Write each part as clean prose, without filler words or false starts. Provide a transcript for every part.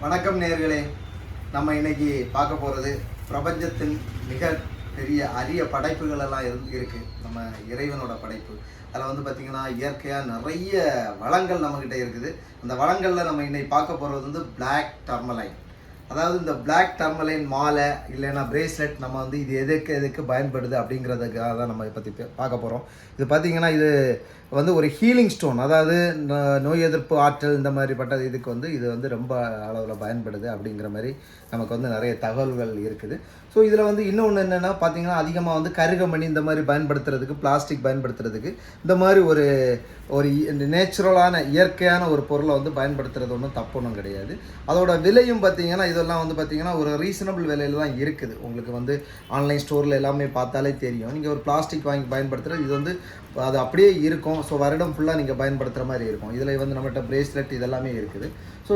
வணக்கம் நேயர்களே. நம்ம இன்னைக்கு பார்க்க போகிறது பிரபஞ்சத்தின் மிக பெரிய அரிய படைப்புகள் எல்லாம் இருக்குது. நம்ம இறைவனோட படைப்பு. அதில் வந்து பார்த்திங்கன்னா இயற்கையாக நிறைய வளங்கள் நம்மக்கிட்ட இருக்குது. அந்த வளங்களில் நம்ம இன்னைக்கு பார்க்க போகிறது வந்து பிளாக் டர்மலைன். அதாவது இந்த பிளாக் டர்மலைன் மாலை இல்லைன்னா பிரேஸ்லெட் நம்ம வந்து இது எதுக்கு பயன்படுது அப்படிங்கிறதுக்காக தான் நம்ம பற்றி பார்க்க போகிறோம். இது பார்த்திங்கன்னா இது வந்து ஒரு ஹீலிங் ஸ்டோன், அதாவது நோய் எதிர்ப்பு ஆற்றல் இந்த மாதிரிப்பட்ட இதுக்கு வந்து இது வந்து ரொம்ப அளவில் பயன்படுது அப்படிங்கிற மாதிரி நமக்கு வந்து நிறைய தகவல்கள் இருக்குது. ஸோ இதில் வந்து இன்னொன்று என்னென்னா பார்த்திங்கன்னா அதிகமாக வந்து கருகமணி இந்த மாதிரி பயன்படுத்துறதுக்கு, பிளாஸ்டிக் பயன்படுத்துறதுக்கு இந்த மாதிரி ஒரு நேச்சுரலான இயற்கையான ஒரு பொருளை வந்து பயன்படுத்துறது ஒன்றும் தப்பு ஒன்றும் கிடையாது. அதோட விலையும் பார்த்திங்கன்னா இதெல்லாம் வந்து பார்த்திங்கன்னா ஒரு ரீசனபிள் விலையில் தான் இருக்குது. உங்களுக்கு வந்து ஆன்லைன் ஸ்டோரில் எல்லாமே பார்த்தாலே தெரியும். நீங்கள் ஒரு பிளாஸ்டிக் வாங்கி பயன்படுத்துகிறது இது வந்து அது அப்படியே இருக்கும். ஸோ வருடம் ஃபுல்லாக நீங்கள் பயன்படுத்துகிற மாதிரி இருக்கும். இதில் வந்து நம்மகிட்ட பிரேஸ்லெட் இதெல்லாமே இருக்குது. ஸோ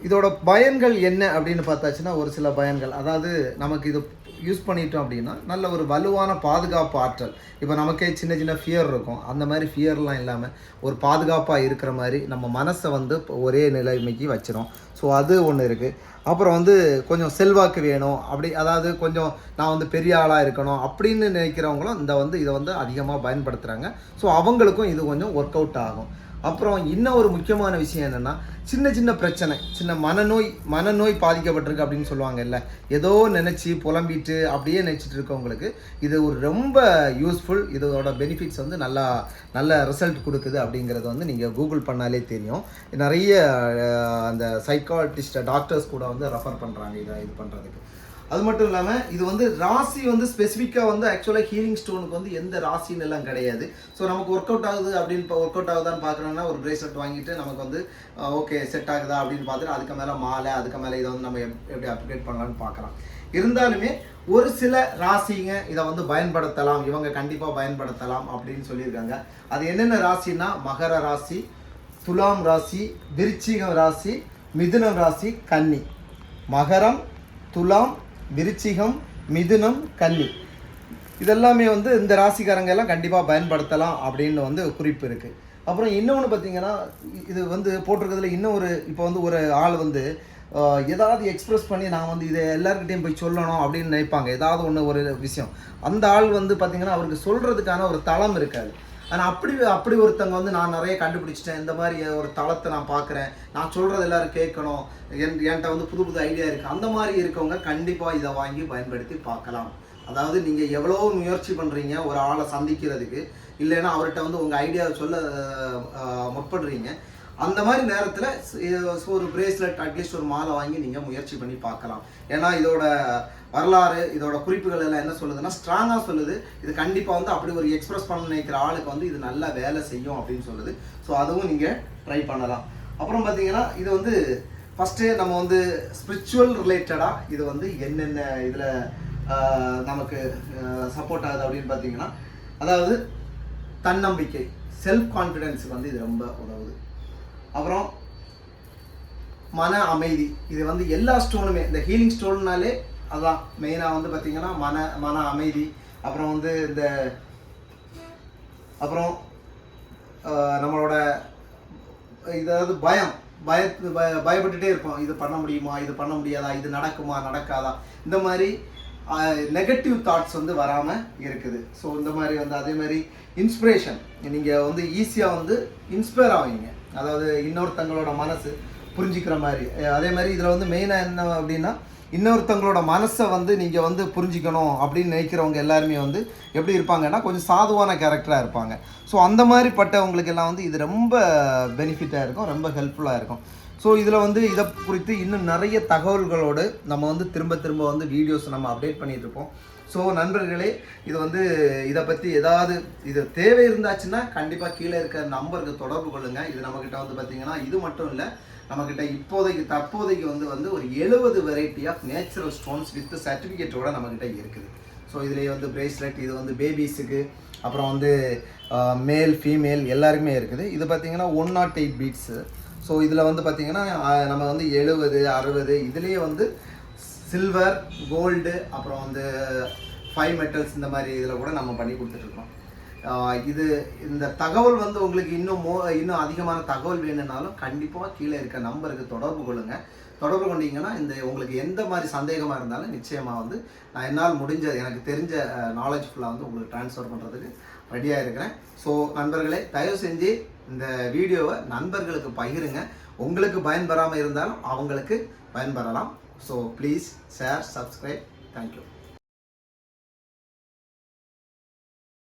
இதோட பயன்கள் என்ன அப்படின்னு பார்த்தாச்சுன்னா ஒரு சில பயன்கள், அதாவது நமக்கு இது யூஸ் பண்ணிட்டோம் அப்படின்னா நல்ல ஒரு வலுவான பாதுகாப்பு ஆற்றல். இப்போ நமக்கே சின்ன சின்ன ஃபியர் இருக்கும், அந்த மாதிரி ஃபியர்லாம் இல்லாமல் ஒரு பாதுகாப்பாக இருக்கிற மாதிரி நம்ம மனசை வந்து ஒரே நிலைமைக்கு வச்சிடும். ஸோ அது ஒன்று இருக்குது. அப்புறம் வந்து கொஞ்சம் செல்வாக்கு வேணும் அப்படி, அதாவது கொஞ்சம் நான் வந்து பெரிய ஆளாக இருக்கணும் அப்படின்னு நினைக்கிறவங்களும் இதை வந்து அதிகமாக பயன்படுத்துகிறாங்க. ஸோ அவங்களுக்கும் இது கொஞ்சம் ஒர்க் அவுட் ஆகும். அப்புறம் இன்னும் ஒரு முக்கியமான விஷயம் என்னென்னா, சின்ன சின்ன பிரச்சனை, சின்ன மனநோய் பாதிக்கப்பட்டிருக்கு அப்படின்னு சொல்லுவாங்கல்ல, ஏதோ நினச்சி புலம்பிட்டு அப்படியே நினச்சிட்டு இருக்கவங்களுக்கு இது ஒரு ரொம்ப யூஸ்ஃபுல். இதோட பெனிஃபிட்ஸ் வந்து நல்ல ரிசல்ட் கொடுக்குது அப்படிங்கிறது வந்து நீங்கள் கூகுள் பண்ணாலே தெரியும். நிறைய அந்த சைக்காலஜிஸ்ட் டாக்டர்ஸ் கூட வந்து ரெஃபர் பண்ணுறாங்க இது பண்ணுறதுக்கு. அது மட்டும் இல்லாமல் இது வந்து ராசி வந்து ஸ்பெசிஃபிக்காக வந்து ஆக்சுவலாக ஹீலிங் ஸ்டோனுக்கு வந்து எந்த ராசின்னு எல்லாம் கிடையாது. ஸோ நமக்கு ஒர்க் அவுட் ஆகுதான்னு பார்க்குறோன்னா ஒரு பிரேஸ்லெட் வாங்கிட்டு நமக்கு வந்து ஓகே செட் ஆகுதா அப்படின்னு பார்த்துட்டு அதுக்கு மேலே மாலை, அதுக்கு மேலே இதை வந்து நம்ம எப்படி அப்டேட் பண்ணலான்னு பார்க்கலாம். இருந்தாலுமே ஒரு சில ராசிங்க இதை வந்து பயன்படுத்தலாம், இவங்க கண்டிப்பாக பயன்படுத்தலாம் அப்படின்னு சொல்லியிருக்காங்க. அது என்னென்ன ராசின்னா மகர ராசி, துலாம் ராசி, விருச்சிகம் ராசி, மிதுனம் ராசி, கன்னி. மகரம், துலாம், விருச்சிகம், மிதுனம், கன்னி இதெல்லாமே வந்து இந்த ராசிக்காரங்க எல்லாம் கண்டிப்பாக பயன்படுத்தலாம் அப்படின்னு வந்து குறிப்பு இருக்குது. அப்புறம் இன்னொன்று பார்த்திங்கன்னா இது வந்து போட்டிருக்கிறதுல இப்போ வந்து ஒரு ஆள் வந்து ஏதாவது எக்ஸ்ப்ரெஸ் பண்ணி நான் வந்து இதை எல்லாருக்கிட்டையும் போய் சொல்லணும் அப்படின்னு நினைப்பாங்க. ஏதாவது ஒரு விஷயம் அந்த ஆள் வந்து பார்த்திங்கன்னா அவருக்கு சொல்கிறதுக்கான ஒரு தளம் இருக்காது. ஆனால் அப்படி ஒருத்தங்க வந்து நான் நிறைய கண்டுபிடிச்சிட்டேன், இந்த மாதிரி ஒரு தளத்தை நான் பார்க்குறேன், நான் சொல்கிறது எல்லோரும் கேட்கணும், என்கிட்ட வந்து புது ஐடியா இருக்குது, அந்த மாதிரி இருக்கவங்க கண்டிப்பாக இதை வாங்கி பயன்படுத்தி பார்க்கலாம். அதாவது நீங்கள் எவ்வளோ முயற்சி பண்ணுறீங்க ஒரு ஆளை சந்திக்கிறதுக்கு, இல்லைன்னா அவர்கிட்ட வந்து உங்கள் ஐடியாவை சொல்ல முற்படுறீங்க, அந்த மாதிரி நேரத்தில் ஒரு பிரேஸ்லெட் அட்லீஸ்ட் ஒரு மாலை வாங்கி நீங்கள் முயற்சி பண்ணி பார்க்கலாம். ஏன்னா இதோட வரலாறு, இதோட குறிப்புகள் எல்லாம் என்ன சொல்லுதுன்னா ஸ்ட்ராங்காக சொல்லுது. இது கண்டிப்பாக வந்து அப்படி ஒரு எக்ஸ்பிரஸ் பண்ண நினைக்கிற ஆளுக்கு வந்து இது நல்லா வேலை செய்யும் அப்படின்னு சொல்லுது. ஸோ அதுவும் நீங்கள் ட்ரை பண்ணலாம். அப்புறம் பார்த்தீங்கன்னா இது வந்து ஃபஸ்ட்டு நம்ம வந்து ஸ்பிரிச்சுவல் ரிலேட்டடாக இது வந்து என்னென்ன இதில் நமக்கு சப்போர்ட் ஆகுது அப்படின்னு பார்த்தீங்கன்னா, அதாவது தன்னம்பிக்கை, செல்ஃப் கான்ஃபிடென்ஸுக்கு வந்து இது ரொம்ப உதவுது. அப்புறம் மன அமைதி, இது வந்து எல்லா ஸ்டோனுமே இந்த ஹீலிங் ஸ்டோன்னாலே அதான் மெயினாக வந்து பார்த்திங்கன்னா மன அமைதி. அப்புறம் வந்து அப்புறம் நம்மளோட இதாவது பயப்பட்டுட்டே இருப்போம், இது பண்ண முடியுமா, இது பண்ண முடியாதா, இது நடக்குமா நடக்காதா, இந்த மாதிரி நெகட்டிவ் தாட்ஸ் வந்து வராமல் இருக்குது. ஸோ இந்த மாதிரி வந்து அதே மாதிரி இன்ஸ்பிரேஷன், நீங்கள் வந்து ஈஸியாக வந்து இன்ஸ்பயர் ஆவீங்க, அதாவது இன்னொருத்தங்களோட மனசு புரிஞ்சிக்கிற மாதிரி. அதே மாதிரி இதில் வந்து மெயினாக என்ன அப்படின்னா, இன்னொருத்தங்களோட மனசை வந்து நீங்கள் வந்து புரிஞ்சிக்கணும் அப்படின்னு நினைக்கிறவங்க எல்லாருமே வந்து எப்படி இருப்பாங்கன்னா கொஞ்சம் சாதுவான கேரக்டராக இருப்பாங்க. ஸோ அந்த மாதிரி பட்டவங்களுக்கு எல்லாம் வந்து இது ரொம்ப பெனிஃபிட்டாக இருக்கும், ரொம்ப ஹெல்ப்ஃபுல்லாக இருக்கும். ஸோ இதில் வந்து இதை குறித்து இன்னும் நிறைய தகவல்களோடு நம்ம வந்து திரும்ப வந்து வீடியோஸ் நம்ம அப்டேட் பண்ணிகிட்ருப்போம். ஸோ நண்பர்களே, இதை பற்றி ஏதாவது இது தேவை இருந்தாச்சுன்னா கண்டிப்பாக கீழே இருக்கிற நம்பருக்கு தொடர்பு கொள்ளுங்கள். இது நம்மக்கிட்ட வந்து பார்த்திங்கன்னா இது மட்டும் இல்லை, நம்மக்கிட்ட தற்போதைக்கு வந்து ஒரு 70 variety of natural stones with சர்டிஃபிகேட்டோட நம்மக்கிட்ட இருக்குது. ஸோ இதுலேயே வந்து பிரேஸ்லெட், இது வந்து பேபிஸுக்கு, அப்புறம் வந்து மேல் ஃபீமேல் எல்லாருக்குமே இருக்குது. இது பார்த்திங்கன்னா 108 பீட்ஸு. ஸோ இதில் வந்து பார்த்திங்கன்னா நம்ம வந்து 70, 60 இதுலேயே வந்து சில்வர், கோல்டு, அப்புறம் வந்து 5 மெட்டல்ஸ் இந்த மாதிரி இதில் கூட நம்ம பண்ணி கொடுத்துட்ருக்கோம். இது இந்த தகவல் வந்து உங்களுக்கு இன்னும் அதிகமான தகவல் வேணும்னாலும் கண்டிப்பாக கீழே இருக்க நம்பருக்கு தொடர்பு கொள்ளுங்கள். தொடர்பு கொண்டீங்கன்னா உங்களுக்கு எந்த மாதிரி சந்தேகமாக இருந்தாலும் நிச்சயமாக வந்து நான் என்னால் முடிஞ்ச எனக்கு தெரிஞ்ச நாலேஜ் ஃபுல்லாக வந்து உங்களுக்கு ட்ரான்ஸ்ஃபர் பண்ணுறதுக்கு ரெடியாக இருக்கிறேன். ஸோ நண்பர்களே, தயவு செஞ்சு இந்த வீடியோவை நண்பர்களுக்கு பகிருங்க. உங்களுக்கு பயன்பெறாமல் இருந்தாலும் அவங்களுக்கு பயன்பெறலாம். So please share, subscribe. Thank you.